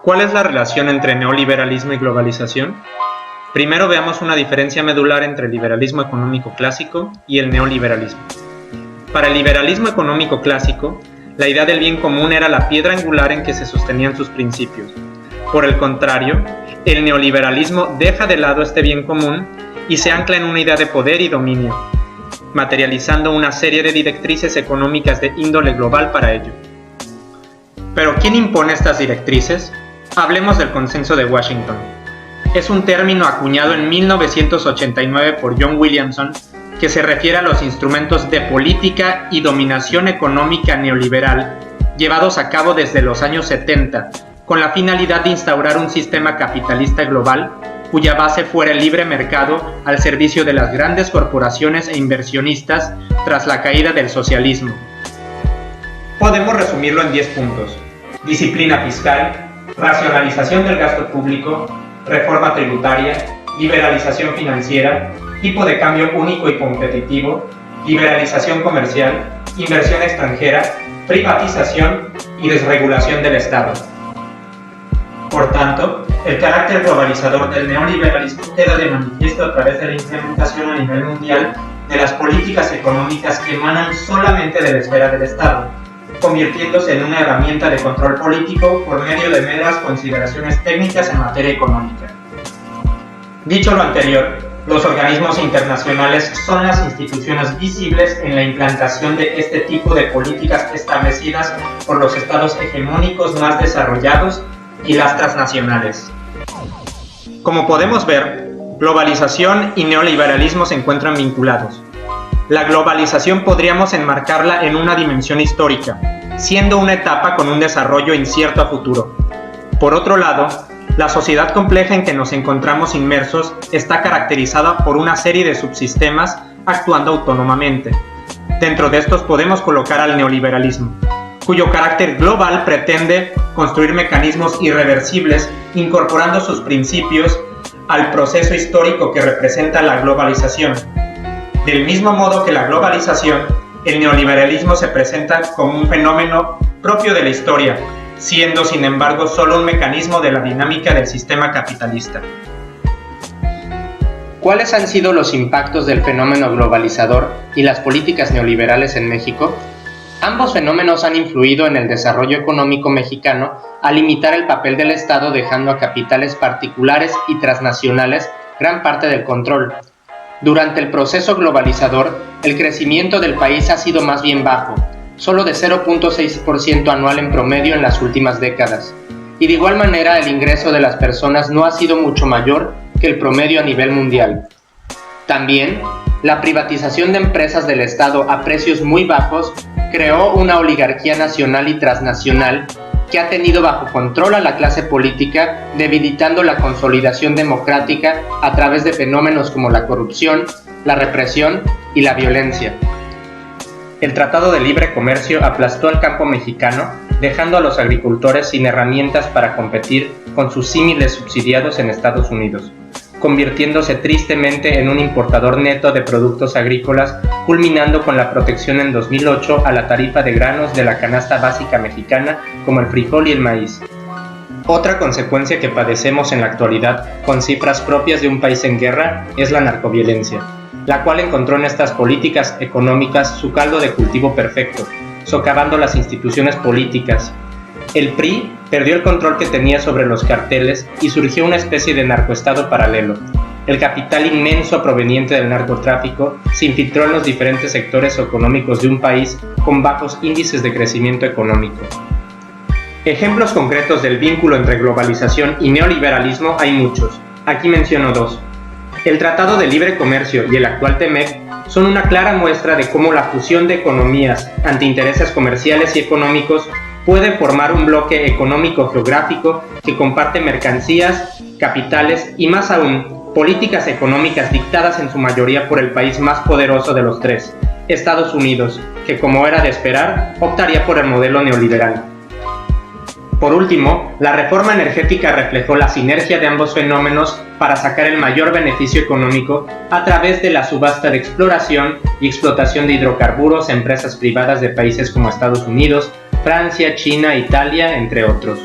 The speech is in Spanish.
¿Cuál es la relación entre neoliberalismo y globalización? Primero veamos una diferencia medular entre el liberalismo económico clásico y el neoliberalismo. Para el liberalismo económico clásico, la idea del bien común era la piedra angular en que se sostenían sus principios. Por el contrario, el neoliberalismo deja de lado este bien común y se ancla en una idea de poder y dominio, materializando una serie de directrices económicas de índole global para ello. Pero ¿quién impone estas directrices? Hablemos del Consenso de Washington. Es un término acuñado en 1989 por John Williamson que se refiere a los instrumentos de política y dominación económica neoliberal llevados a cabo desde los años 70 con la finalidad de instaurar un sistema capitalista global cuya base fuera el libre mercado al servicio de las grandes corporaciones e inversionistas tras la caída del socialismo. Podemos resumirlo en 10 puntos: disciplina fiscal, racionalización del gasto público, reforma tributaria, liberalización financiera, tipo de cambio único y competitivo, liberalización comercial, inversión extranjera, privatización y desregulación del Estado. Por tanto, el carácter globalizador del neoliberalismo queda de manifiesto a través de la implementación a nivel mundial de las políticas económicas que emanan solamente de la esfera del Estado, convirtiéndose en una herramienta de control político por medio de meras consideraciones técnicas en materia económica. Dicho lo anterior, los organismos internacionales son las instituciones visibles en la implantación de este tipo de políticas establecidas por los estados hegemónicos más desarrollados y las transnacionales. Como podemos ver, globalización y neoliberalismo se encuentran vinculados. La globalización podríamos enmarcarla en una dimensión histórica, siendo una etapa con un desarrollo incierto a futuro. Por otro lado, la sociedad compleja en que nos encontramos inmersos está caracterizada por una serie de subsistemas actuando autónomamente. Dentro de estos podemos colocar al neoliberalismo, cuyo carácter global pretende construir mecanismos irreversibles incorporando sus principios al proceso histórico que representa la globalización. Del mismo modo que la globalización, el neoliberalismo se presenta como un fenómeno propio de la historia, siendo sin embargo solo un mecanismo de la dinámica del sistema capitalista. ¿Cuáles han sido los impactos del fenómeno globalizador y las políticas neoliberales en México? Ambos fenómenos han influido en el desarrollo económico mexicano al limitar el papel del Estado, dejando a capitales particulares y transnacionales gran parte del control. Durante el proceso globalizador, el crecimiento del país ha sido más bien bajo, solo de 0.6% anual en promedio en las últimas décadas, y de igual manera el ingreso de las personas no ha sido mucho mayor que el promedio a nivel mundial. También, la privatización de empresas del Estado a precios muy bajos creó una oligarquía nacional y transnacional que ha tenido bajo control a la clase política, debilitando la consolidación democrática a través de fenómenos como la corrupción, la represión y la violencia. El Tratado de Libre Comercio aplastó al campo mexicano, dejando a los agricultores sin herramientas para competir con sus símiles subsidiados en Estados Unidos, convirtiéndose tristemente en un importador neto de productos agrícolas, culminando con la protección en 2008 a la tarifa de granos de la canasta básica mexicana como el frijol y el maíz. Otra consecuencia que padecemos en la actualidad, con cifras propias de un país en guerra, es la narcoviolencia, la cual encontró en estas políticas económicas su caldo de cultivo perfecto, socavando las instituciones políticas. El PRI perdió el control que tenía sobre los carteles y surgió una especie de narcoestado paralelo. El capital inmenso proveniente del narcotráfico se infiltró en los diferentes sectores económicos de un país con bajos índices de crecimiento económico. Ejemplos concretos del vínculo entre globalización y neoliberalismo hay muchos. Aquí menciono dos. El Tratado de Libre Comercio y el actual TEMEC son una clara muestra de cómo la fusión de economías ante intereses comerciales y económicos puede formar un bloque económico geográfico que comparte mercancías, capitales y más aún, políticas económicas dictadas en su mayoría por el país más poderoso de los tres, Estados Unidos, que como era de esperar, optaría por el modelo neoliberal. Por último, la reforma energética reflejó la sinergia de ambos fenómenos para sacar el mayor beneficio económico a través de la subasta de exploración y explotación de hidrocarburos a empresas privadas de países como Estados Unidos, Francia, China, Italia, entre otros.